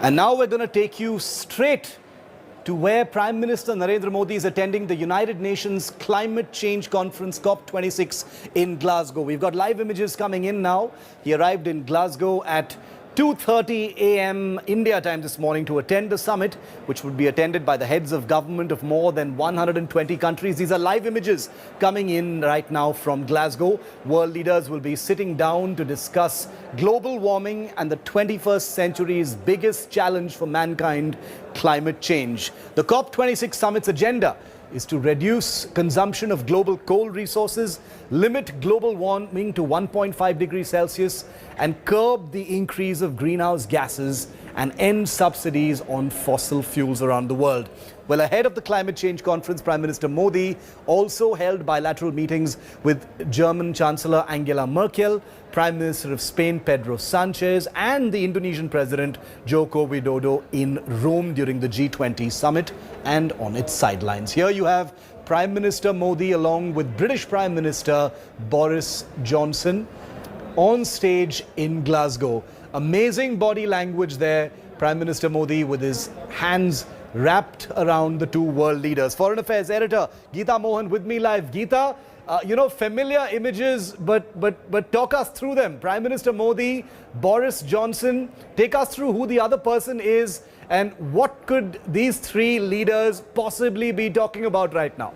And now we're going to take you straight to where Prime Minister Narendra Modi is attending the United Nations Climate Change Conference COP26 in Glasgow. We've got live images coming in now. He arrived in Glasgow at 2:30 a.m. India time this morning to attend the summit, which would be attended by the heads of government of more than 120 countries. These are live images coming in right now from Glasgow. World leaders will be sitting down to discuss global warming and the 21st century's biggest challenge for mankind, climate change. The COP26 summit's agenda is to reduce consumption of global coal resources, limit global warming to 1.5 degrees Celsius, and curb the increase of greenhouse gases and end subsidies on fossil fuels around the world. Well, ahead of the climate change conference, Prime Minister Modi also held bilateral meetings with German Chancellor Angela Merkel, Prime Minister of Spain Pedro Sanchez, and the Indonesian President Joko Widodo in Rome during the G20 Summit and on its sidelines. Here you have Prime Minister Modi along with British Prime Minister Boris Johnson on stage in Glasgow. Amazing body language there. Prime Minister Modi with his hands wrapped around the two world leaders. Foreign Affairs Editor Geeta Mohan with me live. Geeta, familiar images, but talk us through them. Prime Minister Modi, Boris Johnson, take us through who the other person is and what could these three leaders possibly be talking about right now?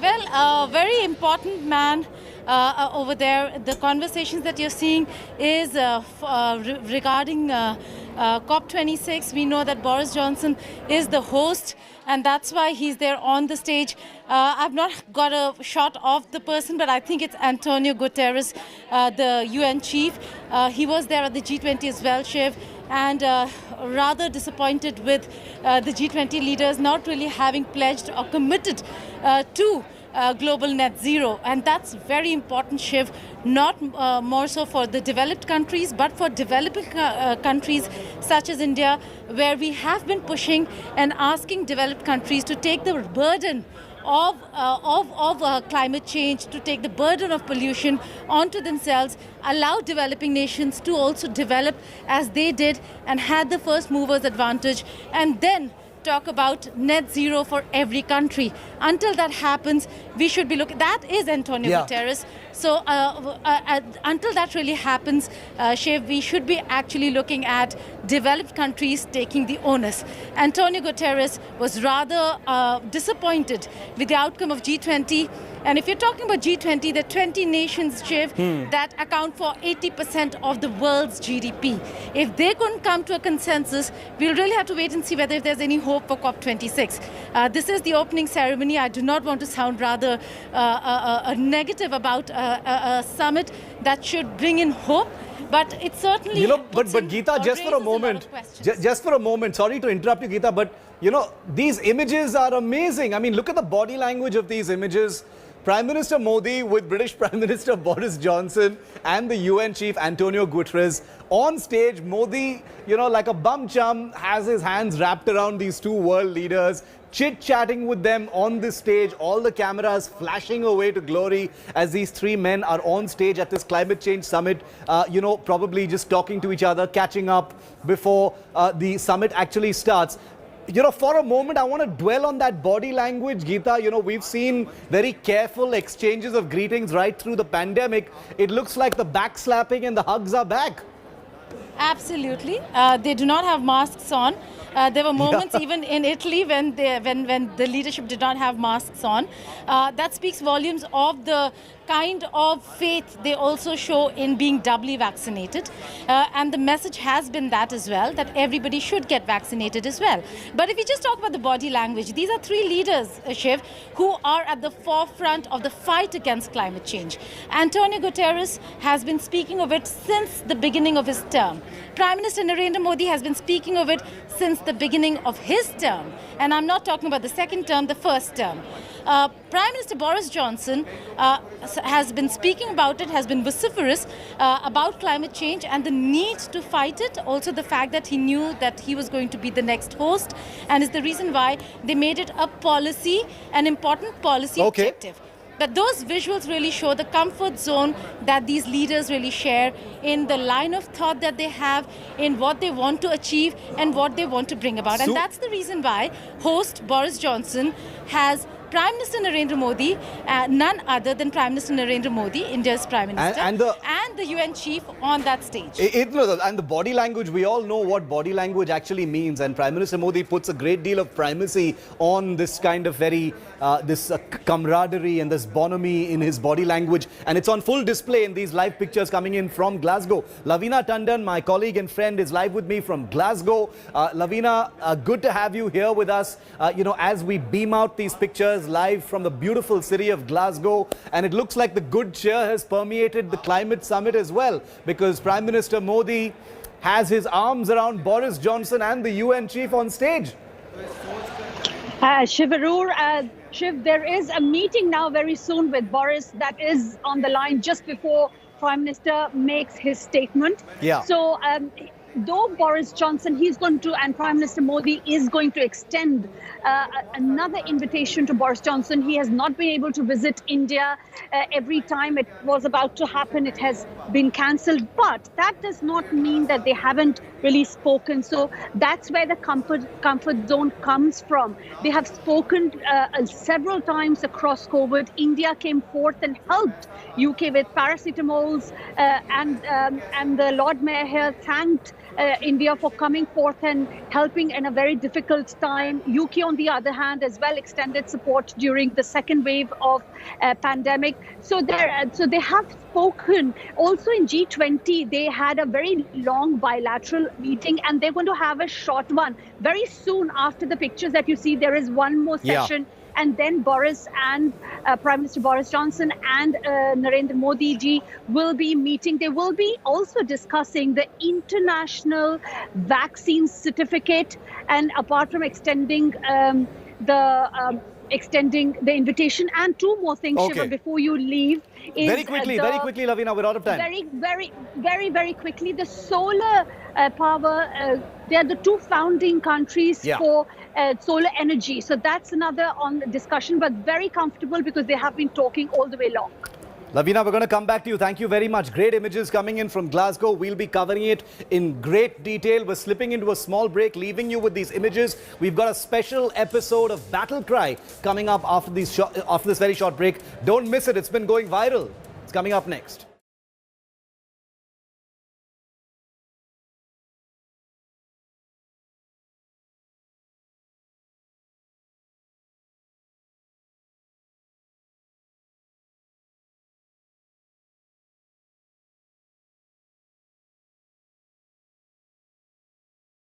Well, a very important man over there. The conversations that you're seeing is regarding COP26. We know that Boris Johnson is the host, and that's why he's there on the stage. I've not got a shot of the person, but I think it's Antonio Guterres, the UN chief. He was there at the G20 as well, Shiv, and rather disappointed with the G20 leaders not really having pledged or committed to global net zero. And that's very important, Shiv, not more so for the developed countries, but for developing countries such as India, where we have been pushing and asking developed countries to take the burden of climate change, to take the burden of pollution onto themselves, allow developing nations to also develop as they did and had the first movers advantage, and then talk about net zero for every country. Until that happens, we should be looking. That is Antonio Guterres. So until that really happens, Shiv, we should be actually looking at developed countries taking the onus. Antonio Guterres was rather disappointed with the outcome of G20. And if you're talking about G20, there are 20 nations, Shiv, that account for 80% of the world's GDP. If they couldn't come to a consensus, we'll really have to wait and see whether there's any hope for COP26. This is the opening ceremony. I do not want to sound rather negative about a summit that should bring in hope. But it certainly... but Geeta, just for a moment, sorry to interrupt you, Geeta, but, these images are amazing. I mean, look at the body language of these images. Prime Minister Modi with British Prime Minister Boris Johnson and the UN chief Antonio Guterres on stage. Modi, like a bum chum, has his hands wrapped around these two world leaders, chit-chatting with them on this stage, all the cameras flashing away to glory as these three men are on stage at this climate change summit, probably just talking to each other, catching up before the summit actually starts. For a moment, I want to dwell on that body language, Geeta. We've seen very careful exchanges of greetings right through the pandemic. It looks like the backslapping and the hugs are back. Absolutely. They do not have masks on. There were moments even in Italy when the leadership did not have masks on. That speaks volumes of the kind of faith they also show in being doubly vaccinated. And the message has been that as well, that everybody should get vaccinated as well. But if you just talk about the body language, these are three leaders, Shiv, who are at the forefront of the fight against climate change. Antonio Guterres has been speaking of it since the beginning of his term. Prime Minister Narendra Modi has been speaking of it since the beginning of his term. And I'm not talking about the second term, the first term. Prime Minister Boris Johnson has been speaking about it, has been vociferous about climate change and the need to fight it. Also the fact that he knew that he was going to be the next host, and is the reason why they made it a policy, an important policy objective. that those visuals really show the comfort zone that these leaders really share in the line of thought that they have, in what they want to achieve and what they want to bring about. And that's the reason why host Boris Johnson has Prime Minister Narendra Modi, none other than Prime Minister Narendra Modi, India's Prime Minister, and the UN chief on that stage. And the body language, we all know what body language actually means, and Prime Minister Modi puts a great deal of primacy on this kind of very, camaraderie and this bonhomie in his body language, and it's on full display in these live pictures coming in from Glasgow. Lavina Tandon, my colleague and friend, is live with me from Glasgow. Lavina, good to have you here with us, as we beam out these pictures live from the beautiful city of Glasgow, and it looks like the good cheer has permeated the climate summit as well, because Prime Minister Modi has his arms around Boris Johnson and the UN chief on stage. Shiv, there is a meeting now very soon with Boris that is on the line just before Prime Minister makes his statement. Yeah. So though Boris Johnson, and Prime Minister Modi is going to extend another invitation to Boris Johnson. He has not been able to visit India. Every time it was about to happen, it has been cancelled. But that does not mean that they haven't really spoken. So that's where the comfort zone comes from. They have spoken several times across COVID. India came forth and helped UK with paracetamols, and the Lord Mayor here thanked India for coming forth and helping in a very difficult time. UK, on the other hand, as well extended support during the second wave of pandemic. So they have spoken. Also in G20, they had a very long bilateral meeting, and they're going to have a short one very soon after the pictures that you see. There is one more session. Yeah. And then Boris and Prime Minister Boris Johnson and Narendra Modi ji will be meeting. They will be also discussing the international vaccine certificate. And apart from extending the invitation, and two more things, okay, Shiva, before you leave. Very quickly, Lavina, we're out of time. Very quickly, the solar power, they are the two founding countries for solar energy. So that's another on the discussion, but very comfortable because they have been talking all the way long. Lavina, we're going to come back to you. Thank you very much. Great images coming in from Glasgow. We'll be covering it in great detail. We're slipping into a small break, leaving you with these images. We've got a special episode of Battle Cry coming up after this very short break. Don't miss it. It's been going viral. It's coming up next.